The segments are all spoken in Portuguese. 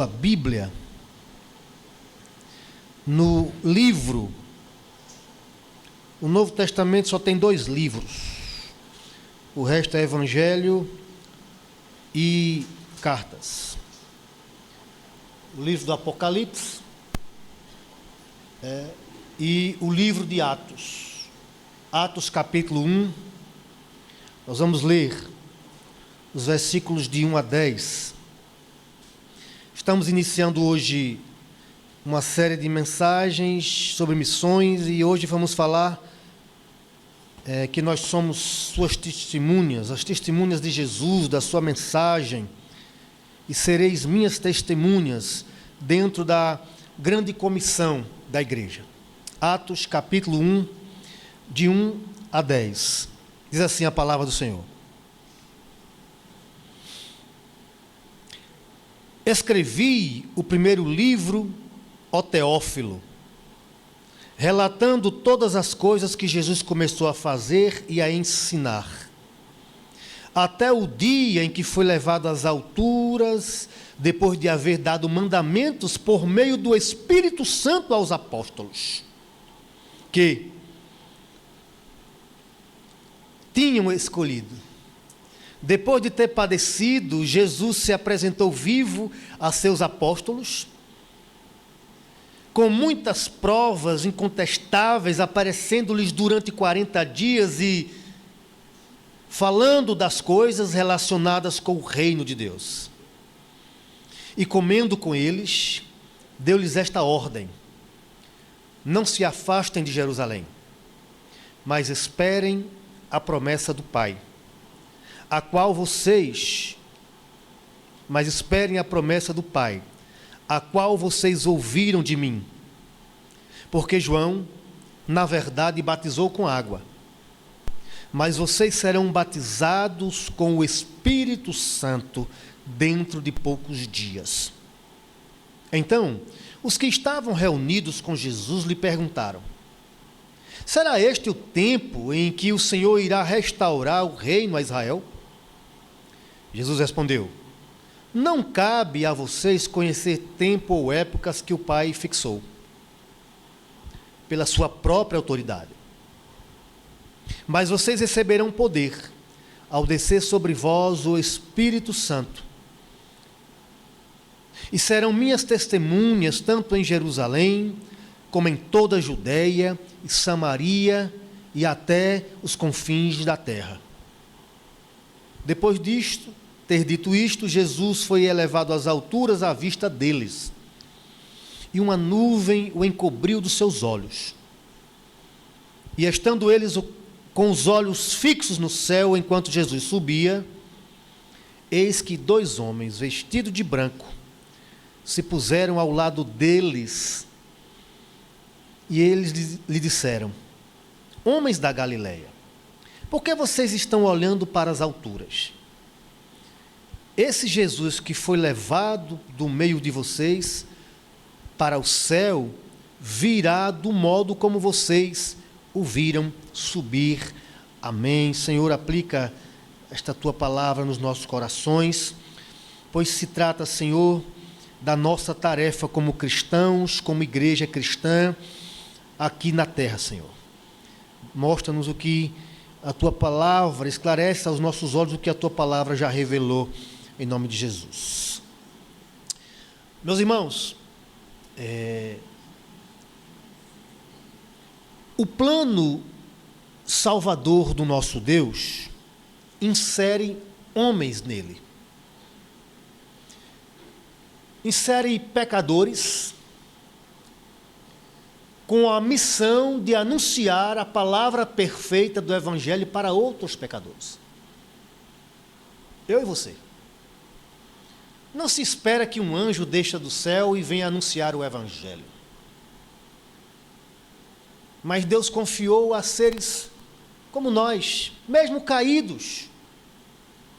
A Bíblia, no livro, o Novo Testamento só tem 2 livros, o resto é Evangelho e cartas. O livro do Apocalipse e o livro de Atos. Atos capítulo 1, nós vamos ler os versículos de 1 a 10. Estamos iniciando hoje uma série de mensagens sobre missões e hoje vamos falar que nós somos suas testemunhas, as testemunhas de Jesus, da sua mensagem, e sereis minhas testemunhas dentro da grande comissão da igreja. Atos capítulo 1, de 1 a 10. Diz assim a palavra do Senhor. Escrevi o primeiro livro, ó Teófilo, relatando todas as coisas que Jesus começou a fazer e a ensinar, até o dia em que foi levado às alturas, depois de haver dado mandamentos por meio do Espírito Santo aos apóstolos, que tinham escolhido. Depois de ter padecido, Jesus se apresentou vivo a seus apóstolos, com muitas provas incontestáveis, aparecendo-lhes durante 40 dias e falando das coisas relacionadas com o reino de Deus. E comendo com eles, deu-lhes esta ordem: não se afastem de Jerusalém, mas esperem a promessa do Pai, a qual vocês ouviram de mim. Porque João, na verdade, batizou com água, mas vocês serão batizados com o Espírito Santo dentro de poucos dias. Então, os que estavam reunidos com Jesus lhe perguntaram: será este o tempo em que o Senhor irá restaurar o reino a Israel? Jesus respondeu: não cabe a vocês conhecer tempo ou épocas que o Pai fixou, pela sua própria autoridade. Mas vocês receberão poder, ao descer sobre vós o Espírito Santo, e serão minhas testemunhas, tanto em Jerusalém, como em toda a Judeia e Samaria, e até os confins da terra. Depois disto, ter dito isto, Jesus foi elevado às alturas à vista deles, e uma nuvem o encobriu dos seus olhos. E estando eles com os olhos fixos no céu, enquanto Jesus subia, eis que 2 homens, vestidos de branco, se puseram ao lado deles, e eles lhe disseram: homens da Galileia, por que vocês estão olhando para as alturas? Esse Jesus que foi levado do meio de vocês para o céu, virá do modo como vocês o viram subir. Amém. Senhor, aplica esta tua palavra nos nossos corações, pois se trata, Senhor, da nossa tarefa como cristãos, como igreja cristã, aqui na terra, Senhor. Mostra-nos o que a tua palavra, esclarece aos nossos olhos o que a tua palavra já revelou, em nome de Jesus. Meus irmãos, o plano salvador do nosso Deus insere homens nele. Insere pecadores com a missão de anunciar a palavra perfeita do Evangelho para outros pecadores. Eu e você. Não se espera que um anjo desça do céu e venha anunciar o Evangelho. Mas Deus confiou a seres como nós, mesmo caídos,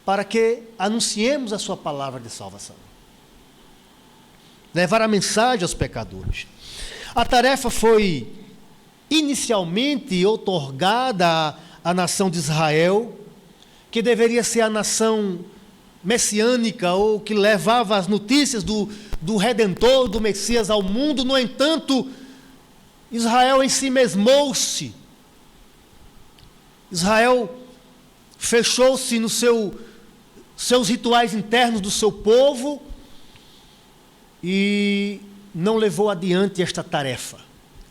para que anunciemos a sua palavra de salvação. Levar a mensagem aos pecadores. A tarefa foi inicialmente outorgada à nação de Israel, que deveria ser a nação messiânica, ou que levava as notícias do Redentor, do Messias ao mundo. No entanto, Israel em si mesmou-se. Israel fechou-se nos seus rituais internos do seu povo e não levou adiante esta tarefa.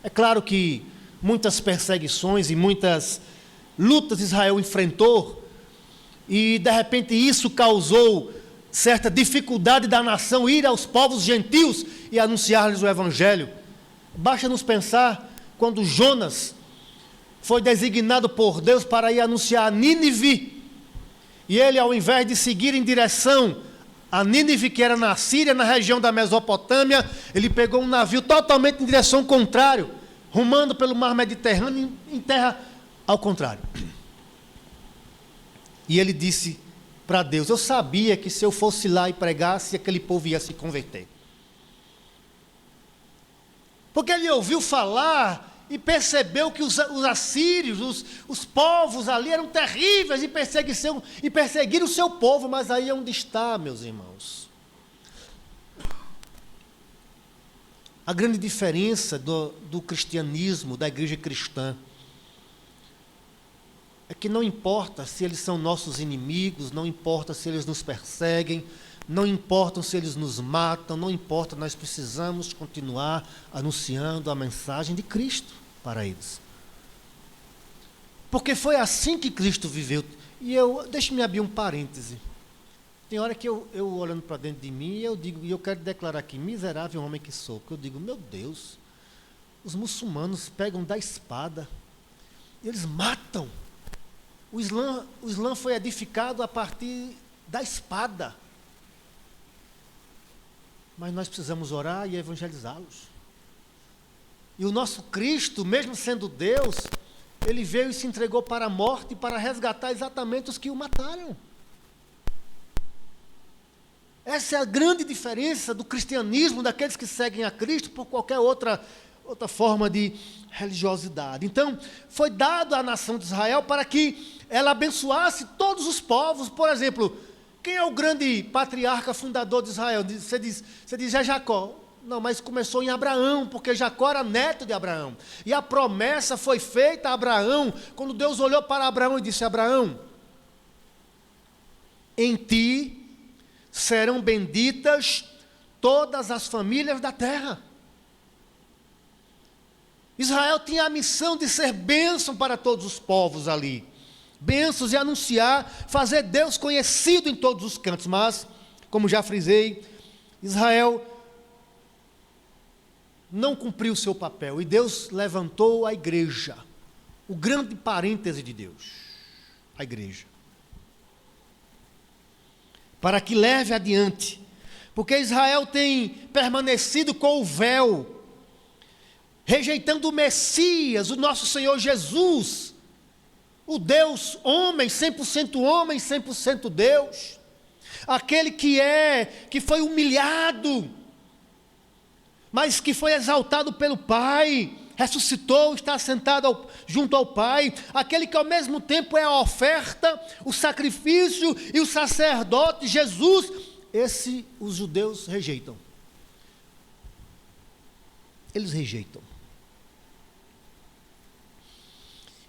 É claro que muitas perseguições e muitas lutas Israel enfrentou, e de repente isso causou certa dificuldade da nação ir aos povos gentios e anunciar-lhes o Evangelho. Basta nos pensar quando Jonas foi designado por Deus para ir anunciar a Nínive, e ele, ao invés de seguir em direção a Nínive, que era na Síria, na região da Mesopotâmia, ele pegou um navio totalmente em direção contrária, rumando pelo mar Mediterrâneo, em terra ao contrário. E ele disse para Deus: eu sabia que se eu fosse lá e pregasse, aquele povo ia se converter. Porque ele ouviu falar e percebeu que os assírios, os povos ali eram terríveis e perseguiram o seu povo. Mas aí é onde está, meus irmãos, a grande diferença do cristianismo, da igreja cristã, é que não importa se eles são nossos inimigos, não importa se eles nos perseguem, não importa se eles nos matam, não importa, nós precisamos continuar anunciando a mensagem de Cristo para eles. Porque foi assim que Cristo viveu. E deixe-me abrir um parêntese. Tem hora que eu olhando para dentro de mim, eu quero declarar aqui, miserável homem que sou, que eu digo, meu Deus, os muçulmanos pegam da espada, eles matam. O Islã foi edificado a partir da espada. Mas nós precisamos orar e evangelizá-los. E o nosso Cristo, mesmo sendo Deus, ele veio e se entregou para a morte para resgatar exatamente os que o mataram. Essa é a grande diferença do cristianismo, daqueles que seguem a Cristo por qualquer outra forma de religiosidade. Então, foi dado à nação de Israel para que ela abençoasse todos os povos. Por exemplo, quem é o grande patriarca fundador de Israel? Você diz é Jacó. Não, mas começou em Abraão, porque Jacó era neto de Abraão. E a promessa foi feita a Abraão, quando Deus olhou para Abraão e disse: Abraão, em ti serão benditas todas as famílias da terra. Israel tinha a missão de ser bênção para todos os povos ali. Bênçãos e anunciar, fazer Deus conhecido em todos os cantos. Mas, como já frisei, Israel não cumpriu o seu papel. E Deus levantou a igreja. O grande parêntese de Deus. A igreja. Para que leve adiante. Porque Israel tem permanecido com o véu, rejeitando o Messias, o nosso Senhor Jesus, o Deus homem, 100% Deus, aquele que foi humilhado, mas que foi exaltado pelo Pai, ressuscitou, está sentado junto ao Pai, aquele que ao mesmo tempo é a oferta, o sacrifício e o sacerdote, Jesus. Esse os judeus rejeitam. Eles rejeitam.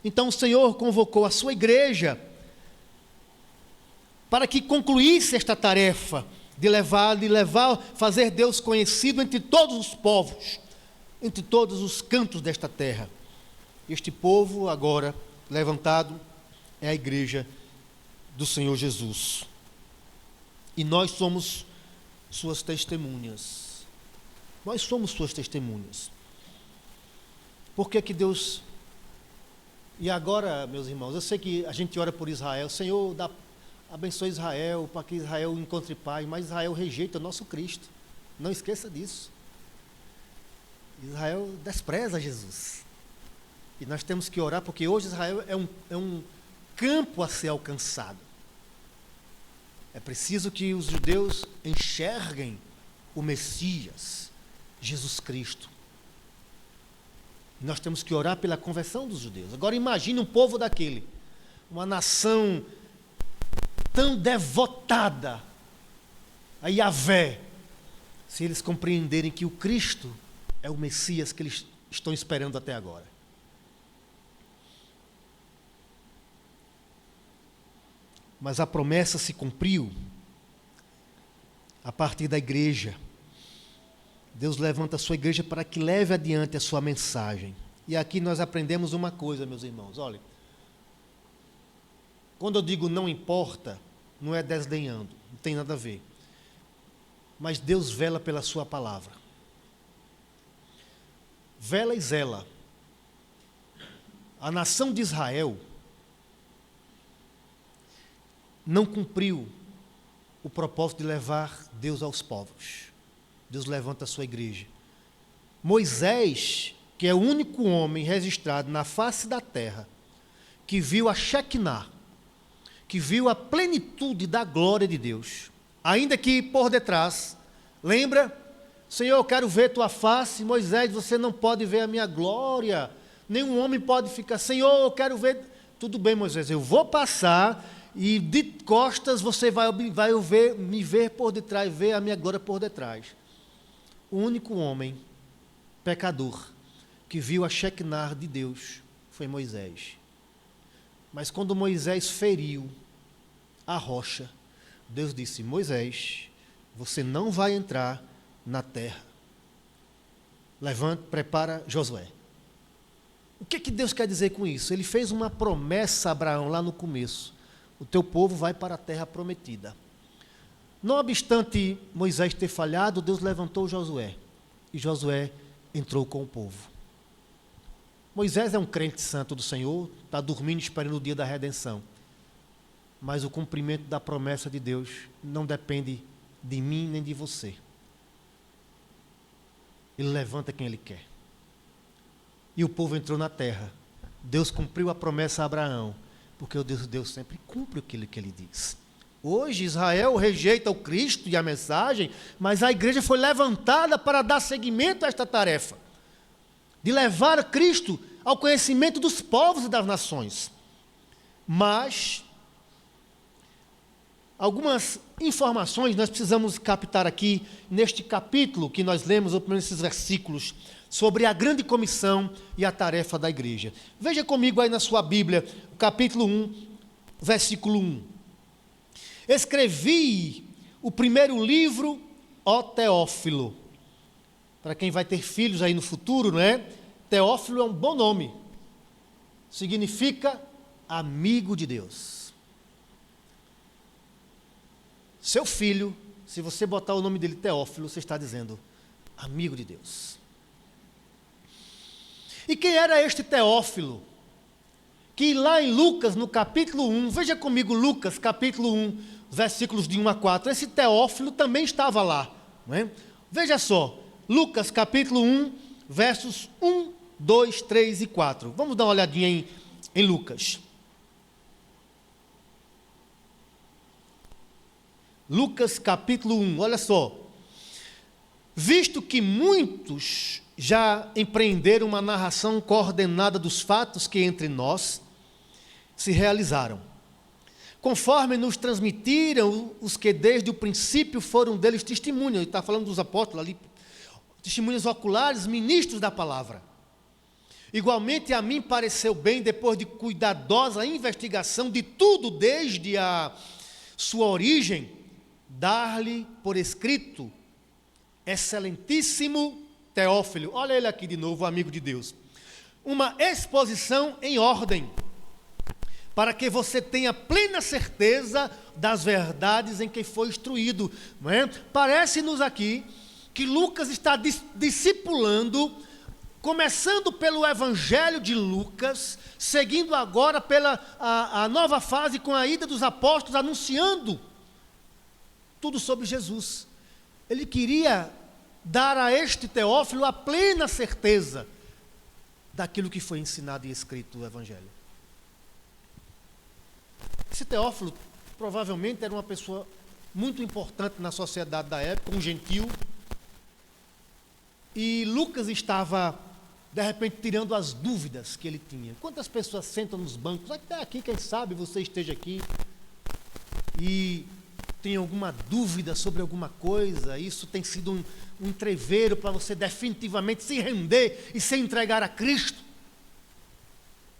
Então o Senhor convocou a sua igreja para que concluísse esta tarefa de fazer Deus conhecido entre todos os povos, entre todos os cantos desta terra. Este povo agora levantado é a igreja do Senhor Jesus. E nós somos suas testemunhas. Nós somos suas testemunhas. Por que que Deus... E agora, meus irmãos, eu sei que a gente ora por Israel, Senhor, abençoe Israel, para que Israel encontre paz, mas Israel rejeita o nosso Cristo. Não esqueça disso. Israel despreza Jesus. E nós temos que orar, porque hoje Israel é um campo a ser alcançado. É preciso que os judeus enxerguem o Messias, Jesus Cristo. Nós temos que orar pela conversão dos judeus. Agora imagine um povo daquele, uma nação tão devotada a Yahvé, se eles compreenderem que o Cristo é o Messias que eles estão esperando até agora. Mas a promessa se cumpriu a partir da igreja. Deus levanta a sua igreja para que leve adiante a sua mensagem. E aqui nós aprendemos uma coisa, meus irmãos. Olha, quando eu digo não importa, não é desdenhando, não tem nada a ver. Mas Deus vela pela sua palavra. Vela e zela. A nação de Israel não cumpriu o propósito de levar Deus aos povos. Deus levanta a sua igreja. Moisés, que é o único homem registrado na face da terra, que viu a Shekinah, que viu a plenitude da glória de Deus, ainda que por detrás, lembra? Senhor, eu quero ver tua face. Moisés, você não pode ver a minha glória. Nenhum homem pode ficar, Senhor, eu quero ver. Tudo bem, Moisés, eu vou passar e de costas você vai me ver por detrás, ver a minha glória por detrás. O único homem pecador que viu a Shekinah de Deus foi Moisés. Mas quando Moisés feriu a rocha, Deus disse: Moisés, você não vai entrar na terra. Levante, prepara Josué. O que Deus quer dizer com isso? Ele fez uma promessa a Abraão lá no começo: o teu povo vai para a terra prometida. Não obstante Moisés ter falhado, Deus levantou Josué. E Josué entrou com o povo. Moisés é um crente santo do Senhor, está dormindo esperando o dia da redenção. Mas o cumprimento da promessa de Deus não depende de mim nem de você. Ele levanta quem Ele quer. E o povo entrou na terra. Deus cumpriu a promessa a Abraão, porque o Deus sempre cumpre aquilo que Ele diz. Hoje Israel rejeita o Cristo e a mensagem, mas a igreja foi levantada para dar seguimento a esta tarefa, de levar Cristo ao conhecimento dos povos e das nações. Mas algumas informações nós precisamos captar aqui, neste capítulo que nós lemos, ou pelo menos esses versículos, sobre a grande comissão e a tarefa da igreja. Veja comigo aí na sua Bíblia, o capítulo 1, versículo 1. Escrevi o primeiro livro, ó Teófilo. Para quem vai ter filhos aí no futuro, não é? Teófilo é um bom nome. Significa amigo de Deus. Seu filho, se você botar o nome dele Teófilo, você está dizendo amigo de Deus. E quem era este Teófilo? Que lá em Lucas, no capítulo 1, veja comigo Lucas, capítulo 1, versículos de 1 a 4, esse Teófilo também estava lá, não é? Veja só, Lucas, capítulo 1, versos 1, 2, 3 e 4. Vamos dar uma olhadinha em Lucas. Lucas, capítulo 1, olha só. Visto que muitos já empreenderam uma narração coordenada dos fatos que entre nós se realizaram, conforme nos transmitiram os que desde o princípio foram deles testemunhas. Ele está falando dos apóstolos ali, testemunhas oculares, ministros da palavra. Igualmente a mim pareceu bem, depois de cuidadosa investigação de tudo desde a sua origem, dar-lhe por escrito, excelentíssimo Teófilo, olha ele aqui de novo, amigo de Deus, uma exposição em ordem, para que você tenha plena certeza das verdades em que foi instruído, não é? Parece-nos aqui que Lucas está discipulando, começando pelo Evangelho de Lucas, seguindo agora pela a nova fase com a ida dos apóstolos, anunciando tudo sobre Jesus. Ele queria dar a este Teófilo a plena certeza daquilo que foi ensinado e escrito no Evangelho. Esse Teófilo provavelmente era uma pessoa muito importante na sociedade da época, um gentil, e Lucas estava, de repente, tirando as dúvidas que ele tinha. Quantas pessoas sentam nos bancos, até aqui, quem sabe você esteja aqui, e tem alguma dúvida sobre alguma coisa, isso tem sido um entreveiro para você definitivamente se render e se entregar a Cristo.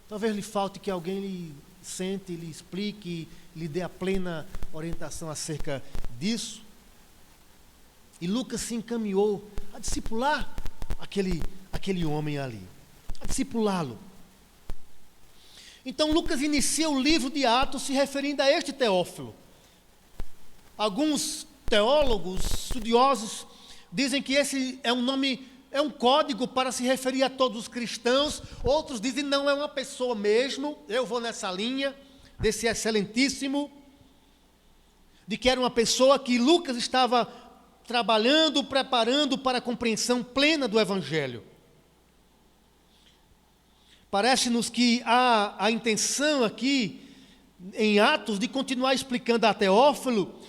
Talvez lhe falte que alguém lhe sente, lhe explique, lhe dê a plena orientação acerca disso. E Lucas se encaminhou a discipular aquele homem ali, a discipulá-lo. Então Lucas inicia o livro de Atos se referindo a este Teófilo. Alguns teólogos, estudiosos, dizem que esse é um nome, é um código para se referir a todos os cristãos. Outros dizem não, é uma pessoa mesmo. Eu vou nessa linha desse excelentíssimo, de que era uma pessoa que Lucas estava trabalhando, preparando para a compreensão plena do Evangelho. Parece-nos que há a intenção aqui, em Atos, de continuar explicando a Teófilo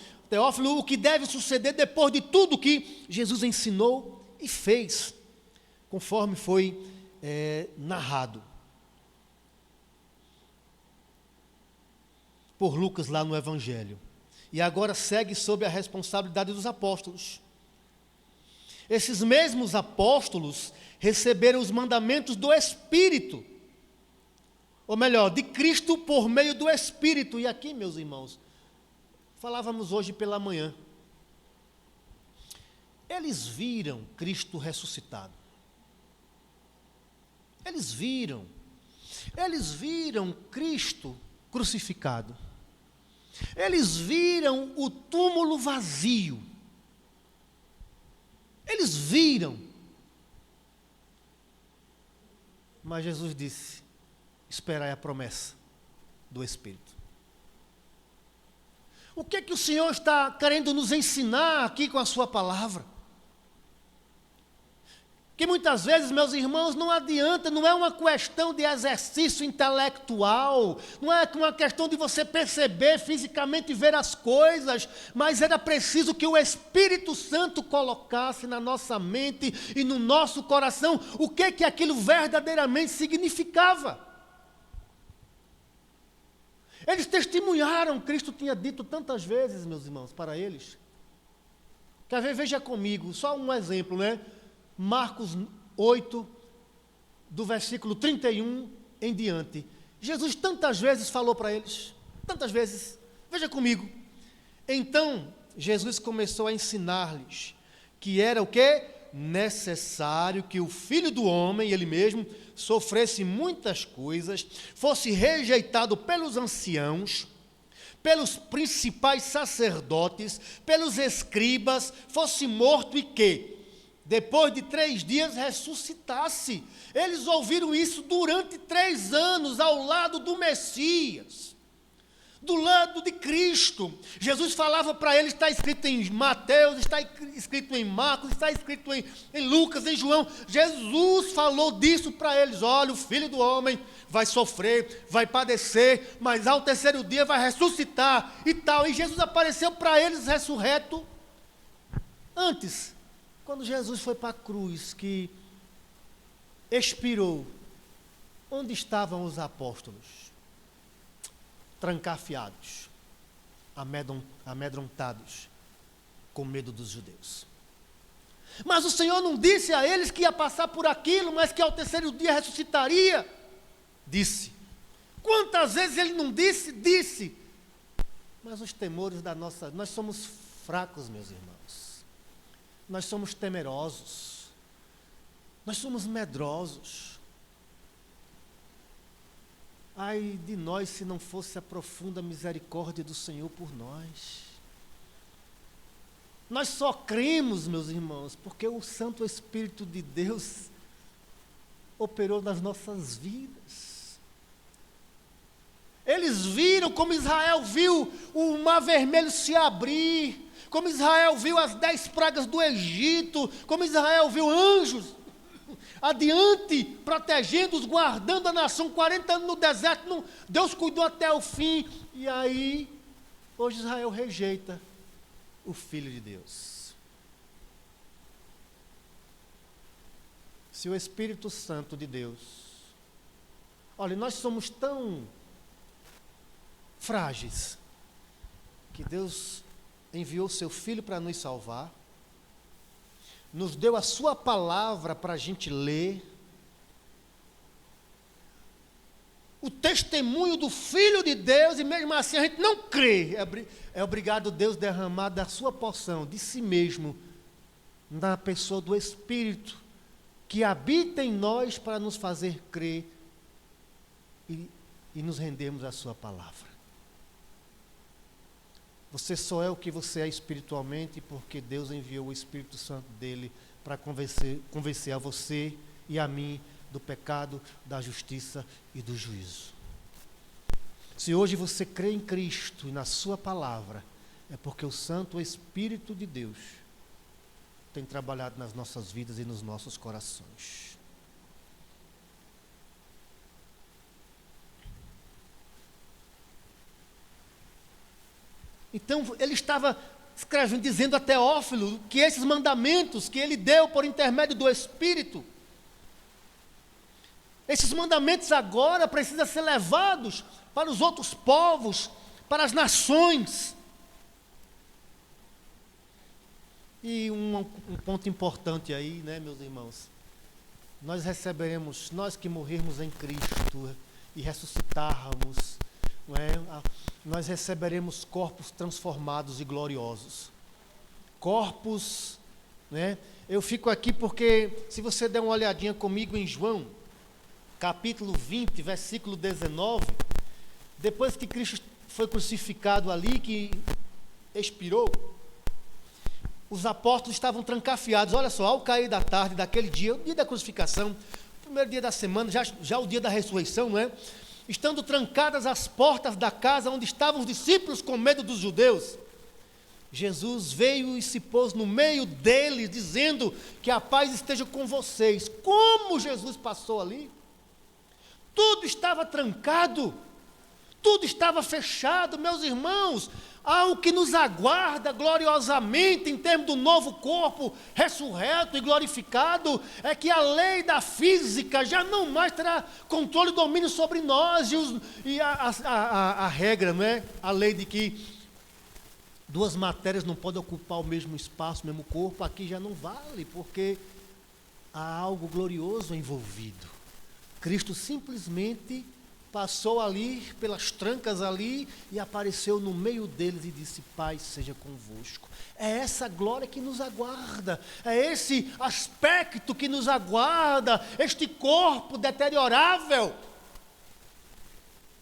o que deve suceder depois de tudo que Jesus ensinou e fez, conforme foi narrado por Lucas lá no Evangelho. E agora segue sob a responsabilidade dos apóstolos. Esses mesmos apóstolos receberam os mandamentos do Espírito, ou melhor, de Cristo por meio do Espírito. E aqui, meus irmãos, falávamos hoje pela manhã, eles viram Cristo ressuscitado. Eles viram Cristo crucificado. Eles viram o túmulo vazio. Eles viram. Mas Jesus disse: esperai a promessa do Espírito. O que é que o Senhor está querendo nos ensinar aqui com a sua palavra? Que muitas vezes, meus irmãos, não adianta, não é uma questão de exercício intelectual, não é uma questão de você perceber fisicamente e ver as coisas, mas era preciso que o Espírito Santo colocasse na nossa mente e no nosso coração o que aquilo verdadeiramente significava. Eles testemunharam, Cristo tinha dito tantas vezes, meus irmãos, para eles. Quer ver, veja comigo, só um exemplo, né? Marcos 8, do versículo 31 em diante. Jesus tantas vezes falou para eles, tantas vezes. Veja comigo. Então, Jesus começou a ensinar-lhes que era o quê? Necessário que o Filho do Homem, ele mesmo, sofresse muitas coisas, fosse rejeitado pelos anciãos, pelos principais sacerdotes, pelos escribas, fosse morto e que depois de 3 dias ressuscitasse. Eles ouviram isso durante 3 anos ao lado do Messias, do lado de Cristo. Jesus falava para eles, está escrito em Mateus, está escrito em Marcos, está escrito em Lucas, em João. Jesus falou disso para eles: olha, o Filho do Homem vai sofrer, vai padecer, mas ao 3º dia vai ressuscitar e tal. E Jesus apareceu para eles ressurreto. Antes, quando Jesus foi para a cruz, que expirou, onde estavam os apóstolos? Trancafiados, amedrontados, com medo dos judeus. Mas o Senhor não disse a eles que ia passar por aquilo, mas que ao 3º dia ressuscitaria? Disse. Quantas vezes ele não disse? Disse. Mas os temores da nossa... Nós somos fracos, meus irmãos. Nós somos temerosos. Nós somos medrosos. Ai de nós se não fosse a profunda misericórdia do Senhor por nós. Nós só cremos, meus irmãos, porque o Santo Espírito de Deus operou nas nossas vidas. Eles viram como Israel viu o Mar Vermelho se abrir, como Israel viu as 10 pragas do Egito, como Israel viu anjos adiante, protegendo-os, guardando a nação, 40 anos no deserto, Deus cuidou até o fim. E aí, hoje Israel rejeita o Filho de Deus. Se o Espírito Santo de Deus... Olha, nós somos tão frágeis, que Deus enviou seu Filho para nos salvar, nos deu a sua palavra para a gente ler, o testemunho do Filho de Deus, e mesmo assim a gente não crê. É obrigado Deus derramar da sua porção, de si mesmo, na pessoa do Espírito, que habita em nós para nos fazer crer e nos rendermos à sua palavra. Você só é o que você é espiritualmente porque Deus enviou o Espírito Santo dele para convencer a você e a mim do pecado, da justiça e do juízo. Se hoje você crê em Cristo e na sua palavra, é porque o Santo Espírito de Deus tem trabalhado nas nossas vidas e nos nossos corações. Então, ele estava escrevendo, dizendo a Teófilo que esses mandamentos que ele deu por intermédio do Espírito, esses mandamentos agora precisam ser levados para os outros povos, para as nações. E um ponto importante aí, né, meus irmãos? Nós receberemos, nós que morrermos em Cristo e ressuscitarmos, não é? Nós receberemos corpos transformados e gloriosos. Corpos, né? Eu fico aqui porque, se você der uma olhadinha comigo em João, capítulo 20, versículo 19, depois que Cristo foi crucificado ali, que expirou, os apóstolos estavam trancafiados. Olha só, ao cair da tarde daquele dia, o dia da crucificação, primeiro dia da semana, já o dia da ressurreição, não é? Estando trancadas as portas da casa onde estavam os discípulos com medo dos judeus, Jesus veio e se pôs no meio deles, dizendo que a paz esteja com vocês. Como Jesus passou ali? Tudo estava trancado, tudo estava fechado, meus irmãos. Algo que nos aguarda gloriosamente em termos do novo corpo ressurreto e glorificado é que a lei da física já não mais terá controle e domínio sobre nós. E a regra, não é? A lei de que duas matérias não podem ocupar o mesmo espaço, o mesmo corpo, aqui já não vale, porque há algo glorioso envolvido. Cristo simplesmente passou ali, pelas trancas ali, e apareceu no meio deles e disse: paz seja convosco. É essa glória que nos aguarda, é esse aspecto que nos aguarda, este corpo deteriorável,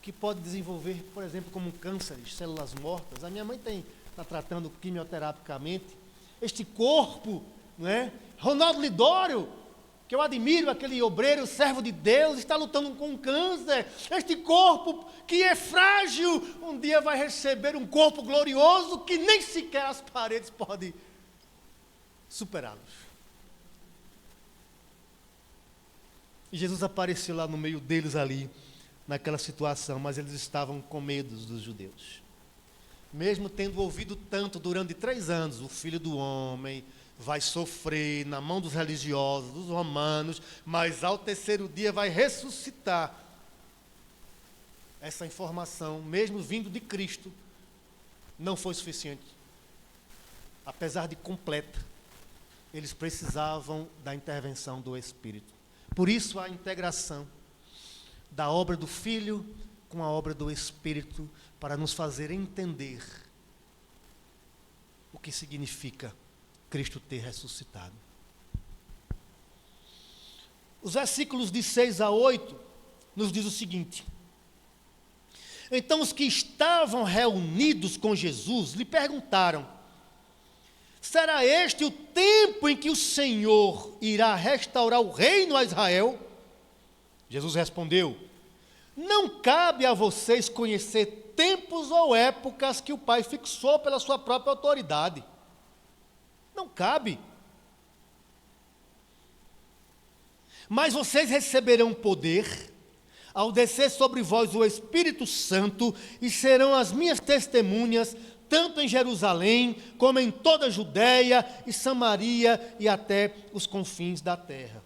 que pode desenvolver, por exemplo, como cânceres, células mortas. A minha mãe está tratando quimioterapicamente. Este corpo, não é? Ronaldo Lidório, que eu admiro, aquele obreiro, servo de Deus, está lutando com câncer. Este corpo que é frágil, um dia vai receber um corpo glorioso que nem sequer as paredes podem superá-los. E Jesus apareceu lá no meio deles ali, naquela situação, mas eles estavam com medo dos judeus. Mesmo tendo ouvido tanto durante 3 anos, o Filho do Homem vai sofrer na mão dos religiosos, dos romanos, mas ao terceiro dia vai ressuscitar. Essa informação, mesmo vindo de Cristo, não foi suficiente. Apesar de completa, eles precisavam da intervenção do Espírito. Por isso a integração da obra do Filho com a obra do Espírito, para nos fazer entender o que significa Cristo ter ressuscitado. Os versículos de 6 a 8 nos diz o seguinte: então os que estavam reunidos com Jesus lhe perguntaram: será este o tempo em que o Senhor irá restaurar o reino a Israel? Jesus respondeu: não cabe a vocês conhecer tempos ou épocas que o Pai fixou pela sua própria autoridade. Não cabe. Mas vocês receberão poder ao descer sobre vós o Espírito Santo e serão as minhas testemunhas, tanto em Jerusalém, como em toda a Judéia e Samaria e até os confins da terra.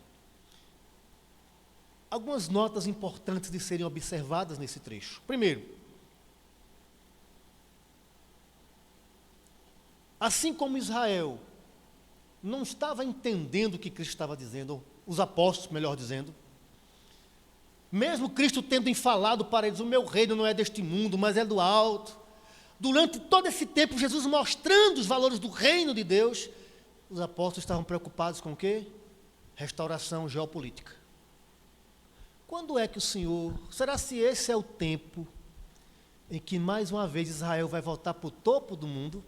Algumas notas importantes de serem observadas nesse trecho. Primeiro, Assim como Israel não estava entendendo o que Cristo estava dizendo, os apóstolos, melhor dizendo, mesmo Cristo tendo falado para eles, o meu reino não é deste mundo, mas é do alto. Durante todo esse tempo, Jesus mostrando os valores do reino de Deus, os apóstolos estavam preocupados com o quê? Restauração geopolítica. Quando é que o Senhor, será se esse é o tempo em que mais uma vez Israel vai voltar para o topo do mundo?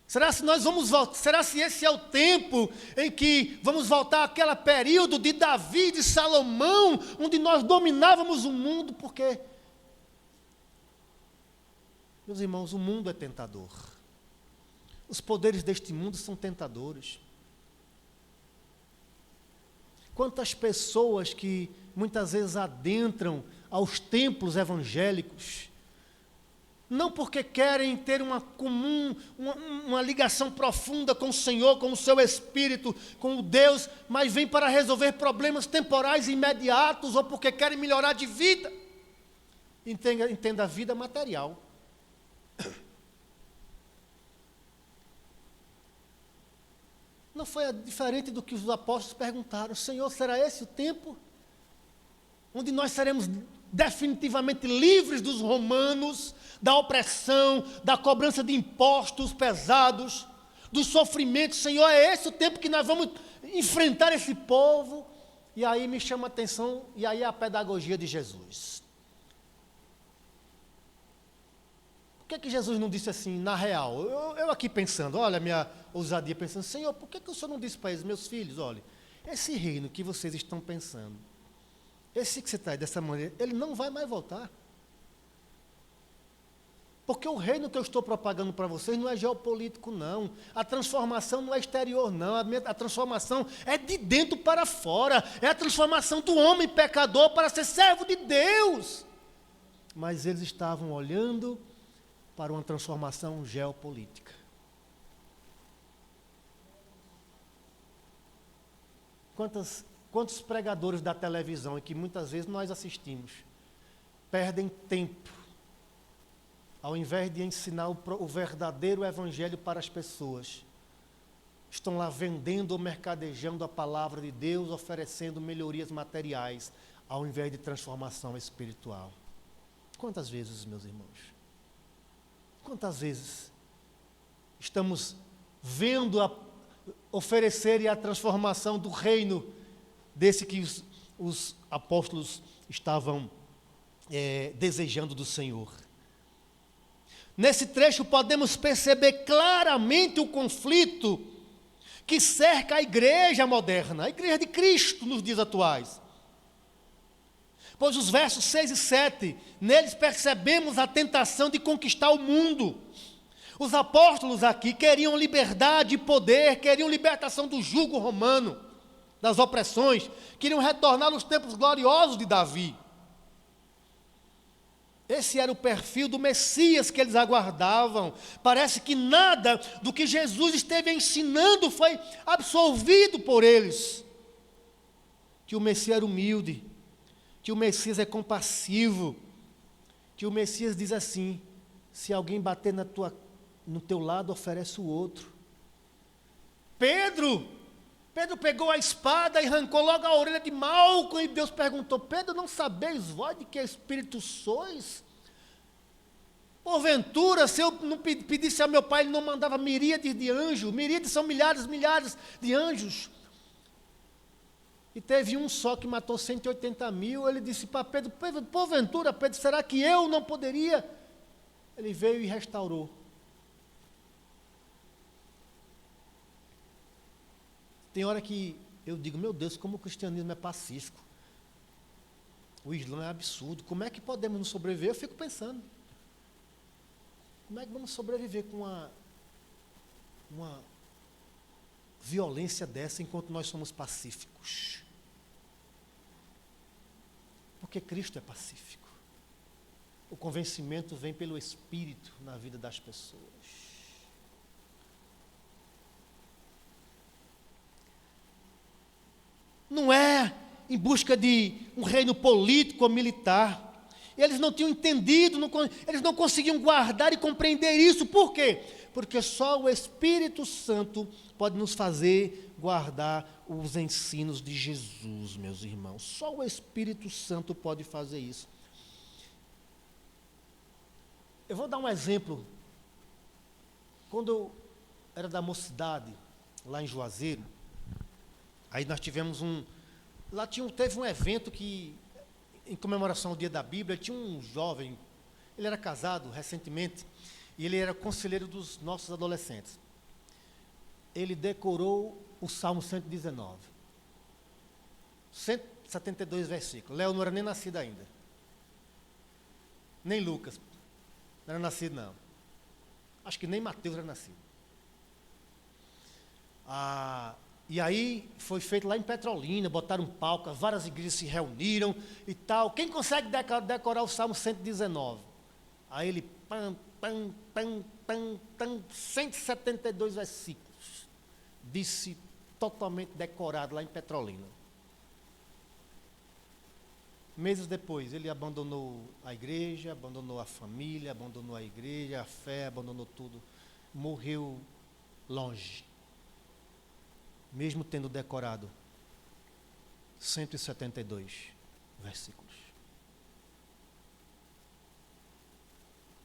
Será se nós vamos voltar? Será se esse é o tempo em que vamos voltar àquele período de Davi, de Salomão, onde nós dominávamos o mundo? Porque, meus irmãos, o mundo é tentador. Os poderes deste mundo são tentadores. Quantas pessoas que muitas vezes adentram aos templos evangélicos, não porque querem ter uma ligação profunda com o Senhor, com o seu Espírito, com o Deus, mas vêm para resolver problemas temporais e imediatos, ou porque querem melhorar de vida. Entenda a vida material. Não foi diferente do que os apóstolos perguntaram: Senhor, será esse o tempo onde nós seremos definitivamente livres dos romanos, da opressão, da cobrança de impostos pesados, do sofrimento? Senhor, é esse o tempo que nós vamos enfrentar esse povo? E aí me chama a atenção, e aí a pedagogia de Jesus. Por que Jesus não disse assim, na real? Eu aqui pensando, olha a minha ousadia, pensando: Senhor, por que o Senhor não disse para eles, meus filhos, olha, esse reino que vocês estão pensando, esse que você traz dessa maneira, ele não vai mais voltar. Porque o reino que eu estou propagando para vocês não é geopolítico, não. A transformação não é exterior, não. A transformação é de dentro para fora. É a transformação do homem pecador para ser servo de Deus. Mas eles estavam olhando para uma transformação geopolítica. Quantos pregadores da televisão, e que muitas vezes nós assistimos, perdem tempo, ao invés de ensinar o verdadeiro evangelho para as pessoas, estão lá vendendo ou mercadejando a palavra de Deus, oferecendo melhorias materiais, ao invés de transformação espiritual. Quantas vezes, meus irmãos? Quantas vezes estamos vendo oferecer a transformação do reino desse que os apóstolos estavam desejando do Senhor? Nesse trecho podemos perceber claramente o conflito que cerca a igreja moderna, a igreja de Cristo nos dias atuais. Pois os versos 6 e 7, neles percebemos a tentação de conquistar o mundo. Os apóstolos aqui queriam liberdade e poder, queriam libertação do jugo romano, das opressões, queriam retornar aos tempos gloriosos de Davi. Esse era o perfil do Messias que eles aguardavam. Parece que nada do que Jesus esteve ensinando foi absorvido por eles. Que o Messias era humilde, que o Messias é compassivo, que o Messias diz assim: se alguém bater no teu lado, oferece o outro. Pedro pegou a espada e arrancou logo a orelha de Malco, e Deus perguntou: Pedro, não sabeis vós de que espírito sois? Porventura, se eu não pedisse a meu pai, ele não mandava miríades de anjos. Miríades são milhares de anjos. E teve um só que matou 180 mil. Ele disse para Pedro: porventura, Pedro, será que eu não poderia? Ele veio e restaurou. Tem hora que eu digo: meu Deus, como o cristianismo é pacífico. O Islã é absurdo. Como é que podemos nos sobreviver? Eu fico pensando. Como é que vamos sobreviver com uma violência dessa enquanto nós somos pacíficos? Porque Cristo é pacífico. O convencimento vem pelo Espírito na vida das pessoas. Não é em busca de um reino político ou militar. eles não tinham entendido, eles não conseguiam guardar e compreender isso. Por quê? Porque só o Espírito Santo pode nos fazer guardar os ensinos de Jesus, meus irmãos. Só o Espírito Santo pode fazer isso. Eu vou dar um exemplo. Quando eu era da mocidade, lá em Juazeiro, aí nós tivemos teve um evento que, em comemoração ao Dia da Bíblia, tinha um jovem, ele era casado recentemente, e ele era conselheiro dos nossos adolescentes. Ele decorou o Salmo 119. 172 versículos. Léo não era nem nascido ainda. Nem Lucas. Não era nascido, não. Acho que nem Mateus era nascido. E aí foi feito lá em Petrolina, botaram um palco, várias igrejas se reuniram e tal. Quem consegue decorar o Salmo 119? Aí ele, 172 versículos. Disse totalmente decorado lá em Petrolina. Meses depois, ele abandonou a igreja, abandonou a família, abandonou a igreja, a fé, abandonou tudo. Morreu longe. Mesmo tendo decorado 172 versículos.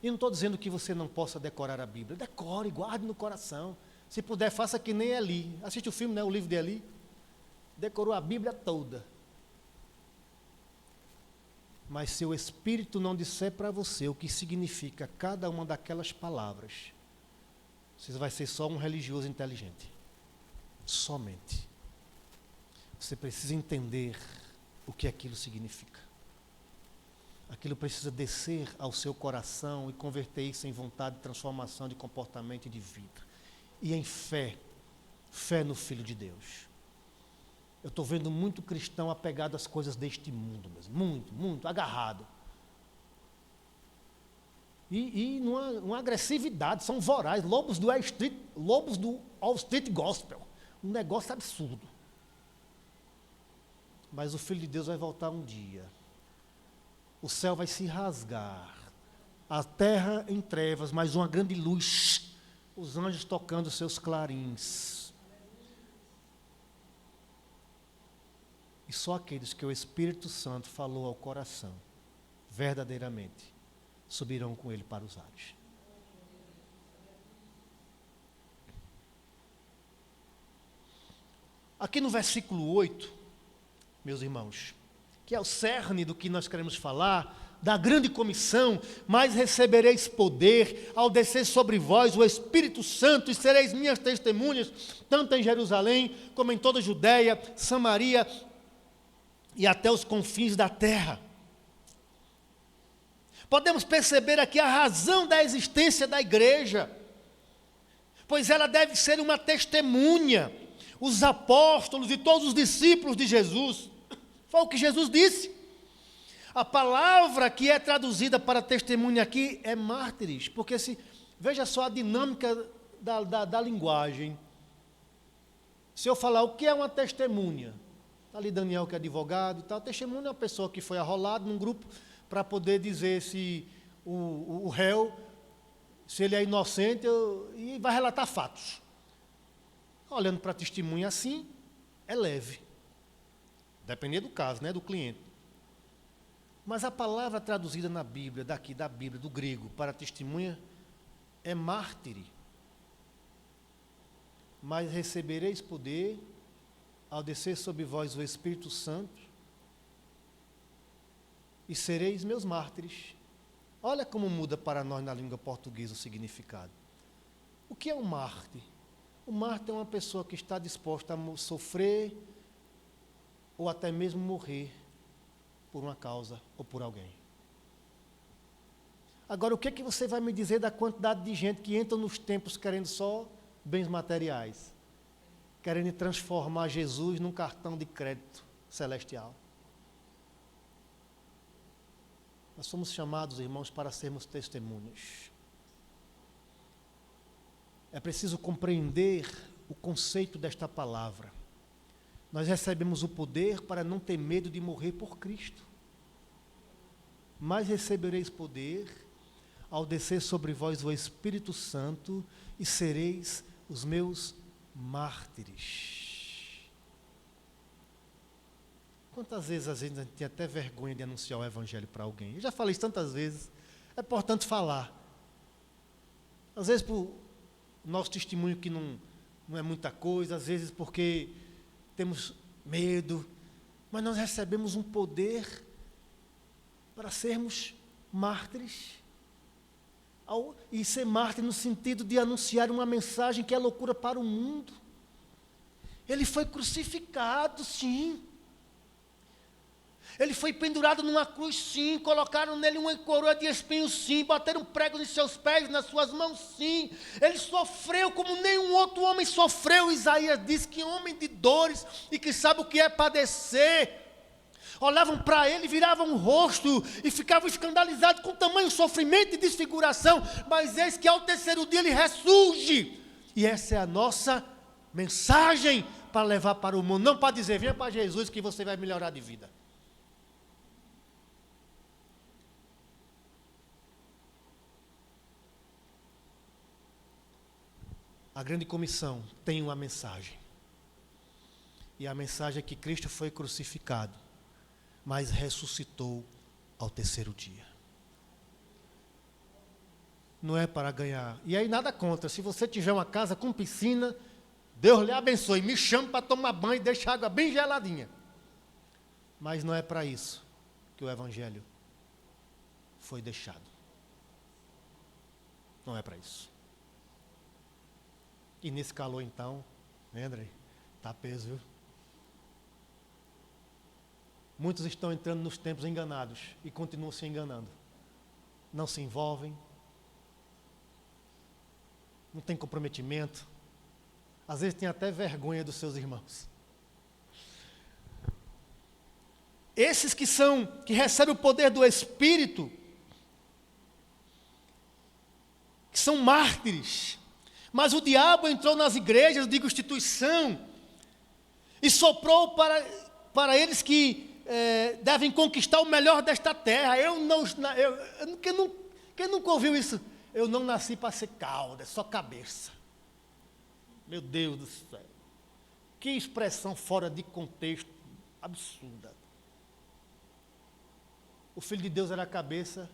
E não estou dizendo que você não possa decorar a Bíblia. Decore, guarde no coração. Se puder, faça que nem Eli. Assiste o filme, né, o livro de Eli. Decorou a Bíblia toda. Mas se o Espírito não disser para você o que significa cada uma daquelas palavras, você vai ser só um religioso inteligente. Somente. Você precisa entender o que aquilo significa. Aquilo precisa descer ao seu coração e converter isso em vontade de transformação de comportamento e de vida. E em fé no Filho de Deus. Eu estou vendo muito cristão apegado às coisas deste mundo mesmo. Muito agarrado. E numa agressividade, são vorazes, lobos do All Street Gospel. Um negócio absurdo. Mas o Filho de Deus vai voltar um dia. O céu vai se rasgar. A terra em trevas, mas uma grande luz. Os anjos tocando seus clarins. E só aqueles que o Espírito Santo falou ao coração, verdadeiramente, subirão com ele para os ares. Aqui no versículo 8, meus irmãos, que é o cerne do que nós queremos falar, da grande comissão, mas recebereis poder ao descer sobre vós o Espírito Santo e sereis minhas testemunhas, tanto em Jerusalém como em toda a Judéia, Samaria e até os confins da terra. Podemos perceber aqui a razão da existência da igreja, pois ela deve ser uma testemunha. Os apóstolos e todos os discípulos de Jesus, foi o que Jesus disse. A palavra que é traduzida para testemunha aqui é mártires, porque veja só a dinâmica da linguagem. Se eu falar o que é uma testemunha, está ali Daniel que é advogado e tal, testemunha é uma pessoa que foi arrolada num grupo para poder dizer se o réu, se ele é inocente e vai relatar fatos. Olhando para testemunha assim, é leve. Dependendo do caso, né, do cliente. Mas a palavra traduzida na Bíblia, da Bíblia, do grego, para testemunha, é mártire. Mas recebereis poder ao descer sobre vós o Espírito Santo e sereis meus mártires. Olha como muda para nós na língua portuguesa o significado. O que é um mártir? O mártir é uma pessoa que está disposta a sofrer ou até mesmo morrer por uma causa ou por alguém. Agora, o que é que você vai me dizer da quantidade de gente que entra nos templos querendo só bens materiais? Querendo transformar Jesus num cartão de crédito celestial. Nós somos chamados, irmãos, para sermos testemunhas. É preciso compreender o conceito desta palavra. Nós recebemos o poder para não ter medo de morrer por Cristo. mas recebereis poder ao descer sobre vós o Espírito Santo e sereis os meus mártires. Quantas vezes, às vezes, a gente tem até vergonha de anunciar o Evangelho para alguém? Eu já falei isso tantas vezes. É importante falar. Às vezes, por nosso testemunho que não é muita coisa, às vezes porque temos medo, mas nós recebemos um poder para sermos mártires. E ser mártir no sentido de anunciar uma mensagem que é loucura para o mundo. Ele foi crucificado, sim. Ele foi pendurado numa cruz, sim. Colocaram nele uma coroa de espinhos, sim. Bateram prego nos seus pés, nas suas mãos, sim. Ele sofreu como nenhum outro homem sofreu. Isaías diz que homem de dores e que sabe o que é padecer. Olhavam para ele, viravam o rosto e ficavam escandalizados com tamanho sofrimento e desfiguração. Mas eis que ao terceiro dia ele ressurge. E essa é a nossa mensagem para levar para o mundo. Não para dizer, venha para Jesus que você vai melhorar de vida. A grande comissão tem uma mensagem. E a mensagem é que Cristo foi crucificado, mas ressuscitou ao terceiro dia. Não é para ganhar. E aí nada contra. Se você tiver uma casa com piscina, Deus lhe abençoe. Me chame para tomar banho e deixe a água bem geladinha. Mas não é para isso que o Evangelho foi deixado. Não é para isso. E nesse calor então, né, André? Está peso, viu? Muitos estão entrando nos tempos enganados e continuam se enganando. Não se envolvem, não tem comprometimento, às vezes tem até vergonha dos seus irmãos. Esses que recebem o poder do Espírito, que são mártires, mas o diabo entrou nas igrejas de instituição e soprou para eles que devem conquistar o melhor desta terra. Quem nunca ouviu isso? Eu não nasci para ser cauda, é só cabeça. Meu Deus do céu. Que expressão fora de contexto, absurda. O Filho de Deus era cabeça,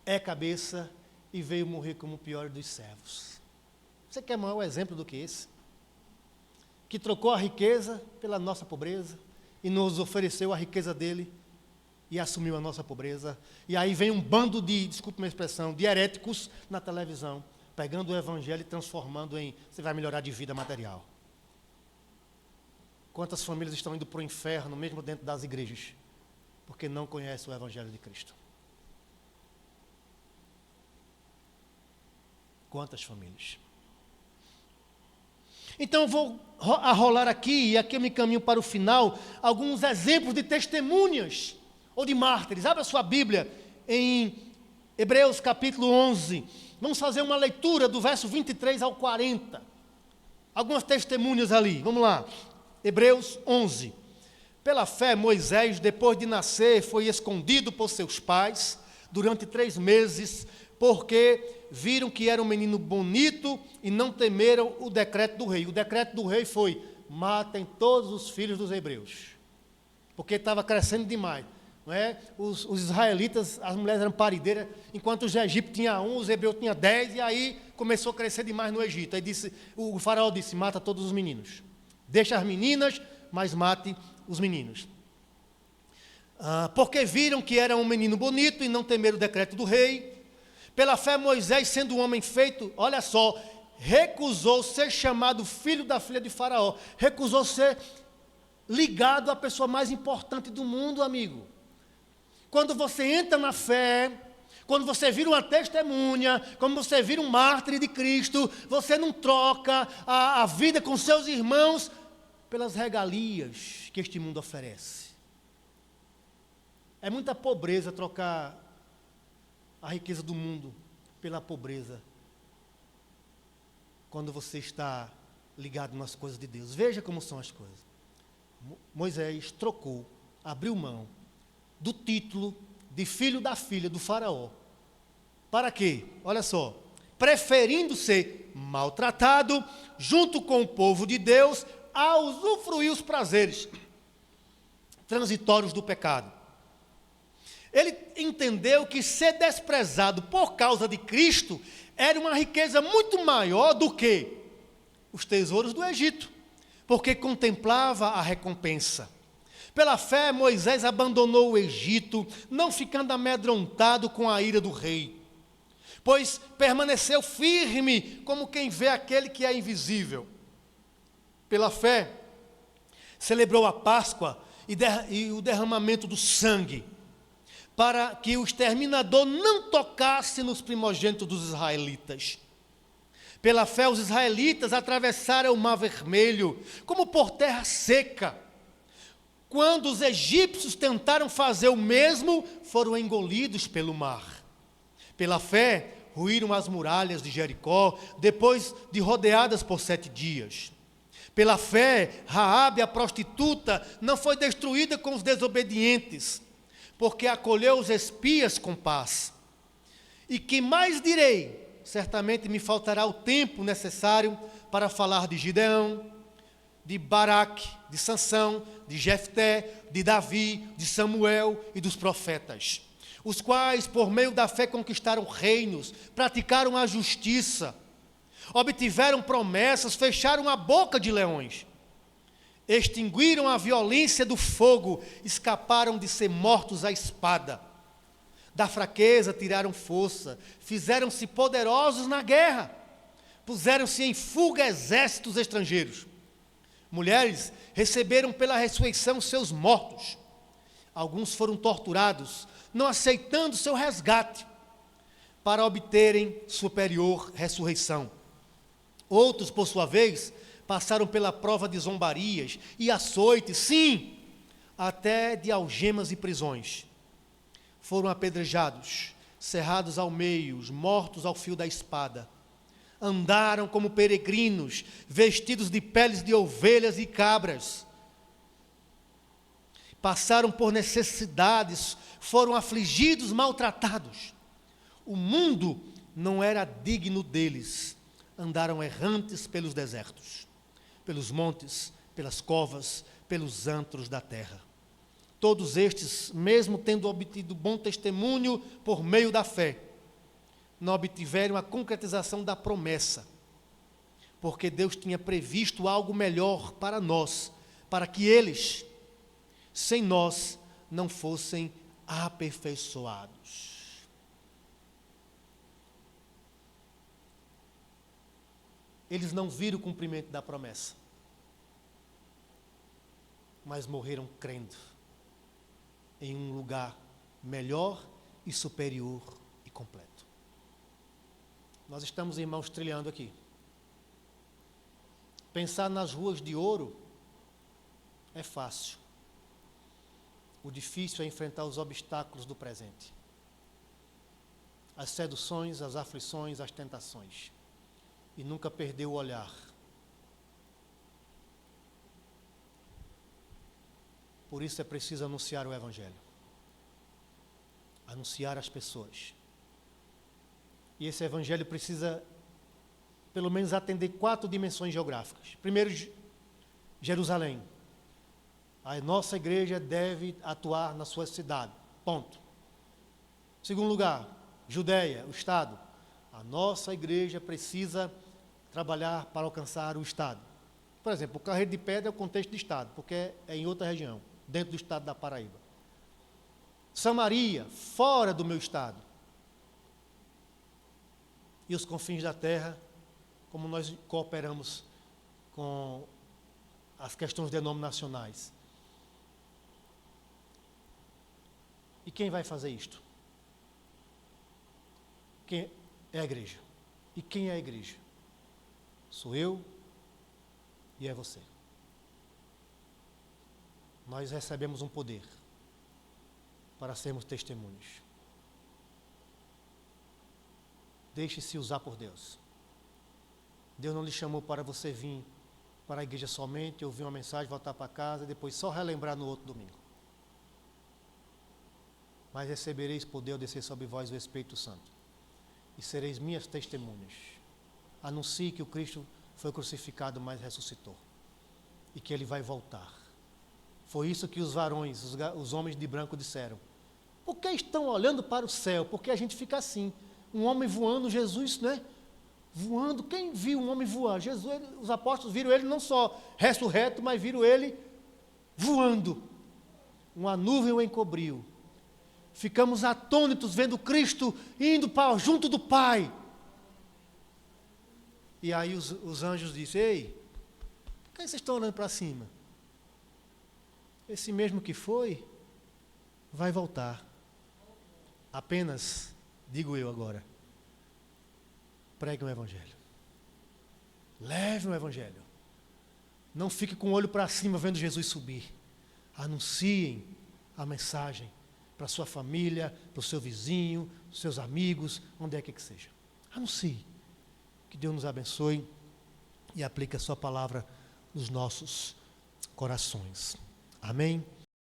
é cabeça e veio morrer como o pior dos servos. Você quer maior exemplo do que esse? Que trocou a riqueza pela nossa pobreza e nos ofereceu a riqueza dele e assumiu a nossa pobreza. E aí vem um bando de, desculpe minha expressão, de heréticos na televisão, pegando o Evangelho e transformando em, você vai melhorar de vida material. Quantas famílias estão indo para o inferno, mesmo dentro das igrejas, porque não conhecem o Evangelho de Cristo? Quantas famílias? Então eu vou arrolar aqui, e aqui eu me caminho para o final, alguns exemplos de testemunhas, ou de mártires. Abra sua Bíblia em Hebreus capítulo 11. Vamos fazer uma leitura do verso 23 ao 40. Algumas testemunhas ali, vamos lá. Hebreus 11. Pela fé, Moisés, depois de nascer, foi escondido por seus pais durante 3 meses, porque viram que era um menino bonito e não temeram o decreto do rei. O decreto do rei foi, matem todos os filhos dos hebreus, porque estava crescendo demais. Não é? Os israelitas, as mulheres eram parideiras, enquanto os egípcios tinham 1, os hebreus tinham 10, e aí começou a crescer demais no Egito. Aí o faraó disse, mata todos os meninos. Deixa as meninas, mas mate os meninos. Porque viram que era um menino bonito e não temeram o decreto do rei. Pela fé, Moisés, sendo um homem feito, olha só, recusou ser chamado filho da filha de Faraó. Recusou ser ligado à pessoa mais importante do mundo, amigo. Quando você entra na fé, quando você vira uma testemunha, quando você vira um mártir de Cristo, você não troca a vida com seus irmãos pelas regalias que este mundo oferece. É muita pobreza trocar a riqueza do mundo pela pobreza, quando você está ligado nas coisas de Deus. Veja como são as coisas. Moisés trocou, abriu mão do título, de filho da filha do faraó. Para quê? Olha só. Preferindo ser maltratado junto com o povo de Deus a usufruir os prazeres transitórios do pecado. Ele entendeu que ser desprezado por causa de Cristo era uma riqueza muito maior do que os tesouros do Egito, porque contemplava a recompensa. Pela fé, Moisés abandonou o Egito, não ficando amedrontado com a ira do rei, pois permaneceu firme como quem vê aquele que é invisível. Pela fé, celebrou a Páscoa e o derramamento do sangue, para que o exterminador não tocasse nos primogênitos dos israelitas. Pela fé, os israelitas atravessaram o Mar Vermelho como por terra seca. Quando os egípcios tentaram fazer o mesmo, foram engolidos pelo mar. Pela fé, ruíram as muralhas de Jericó, depois de rodeadas por 7 dias. Pela fé, Raabe, a prostituta, não foi destruída com os desobedientes, porque acolheu os espias com paz. E que mais direi? Certamente me faltará o tempo necessário para falar de Gideão, de Baraque, de Sansão, de Jefté, de Davi, de Samuel e dos profetas, os quais, por meio da fé, conquistaram reinos, praticaram a justiça, obtiveram promessas, fecharam a boca de leões, extinguiram a violência do fogo, escaparam de ser mortos à espada. Da fraqueza tiraram força, fizeram-se poderosos na guerra, puseram-se em fuga exércitos estrangeiros. Mulheres receberam pela ressurreição seus mortos. Alguns foram torturados, não aceitando seu resgate, para obterem superior ressurreição. Outros, por sua vez, passaram pela prova de zombarias e açoites, sim, até de algemas e prisões. Foram apedrejados, cerrados ao meio, mortos ao fio da espada. Andaram como peregrinos, vestidos de peles de ovelhas e cabras. Passaram por necessidades, foram afligidos, maltratados. O mundo não era digno deles. Andaram errantes pelos desertos, pelos montes, pelas covas, pelos antros da terra. Todos estes, mesmo tendo obtido bom testemunho por meio da fé, não obtiveram a concretização da promessa, porque Deus tinha previsto algo melhor para nós, para que eles, sem nós, não fossem aperfeiçoados. Eles não viram o cumprimento da promessa, mas morreram crendo em um lugar melhor e superior e completo. Nós estamos, irmãos, trilhando aqui. Pensar nas ruas de ouro é fácil. O difícil é enfrentar os obstáculos do presente. As seduções, as aflições, as tentações. E nunca perder o olhar. Por isso é preciso anunciar o Evangelho. Anunciar às pessoas. E esse Evangelho precisa, pelo menos, atender 4 dimensões geográficas. Primeiro, Jerusalém. A nossa igreja deve atuar na sua cidade. Ponto. Segundo lugar, Judeia, o Estado. A nossa igreja precisa trabalhar para alcançar o Estado. Por exemplo, o Carreiro de Pedra é o contexto de Estado, porque é em outra região, dentro do Estado da Paraíba. Samaria, fora do meu Estado. E os confins da terra, como nós cooperamos com as questões denominacionais. E quem vai fazer isto? Quem é a igreja? E quem é a igreja? Sou eu e é você. Nós recebemos um poder para sermos testemunhos. Deixe-se usar por Deus. Deus não lhe chamou para você vir para a igreja somente, ouvir uma mensagem, voltar para casa e depois só relembrar no outro domingo. mas recebereis poder ao descer sobre vós o Espírito Santo, e sereis minhas testemunhas. Anuncie que o Cristo foi crucificado, mas ressuscitou, e que Ele vai voltar. Foi isso que os varões, os homens de branco disseram. Por que estão olhando para o céu? Porque a gente fica assim, um homem voando, Jesus, né? Voando, quem viu um homem voar? Jesus, os apóstolos viram Ele não só ressurreto, mas viram Ele voando. Uma nuvem o encobriu. Ficamos atônitos vendo Cristo indo para junto do Pai. E aí os anjos disseram: ei, por que vocês estão olhando para cima? Esse mesmo que foi, vai voltar. Apenas, digo eu agora, pregue o Evangelho. Leve o Evangelho. Não fique com o olho para cima vendo Jesus subir. Anunciem a mensagem para a sua família, para o seu vizinho, os seus amigos, onde é que seja. Anuncie. Que Deus nos abençoe e aplique a sua palavra nos nossos corações. Amém?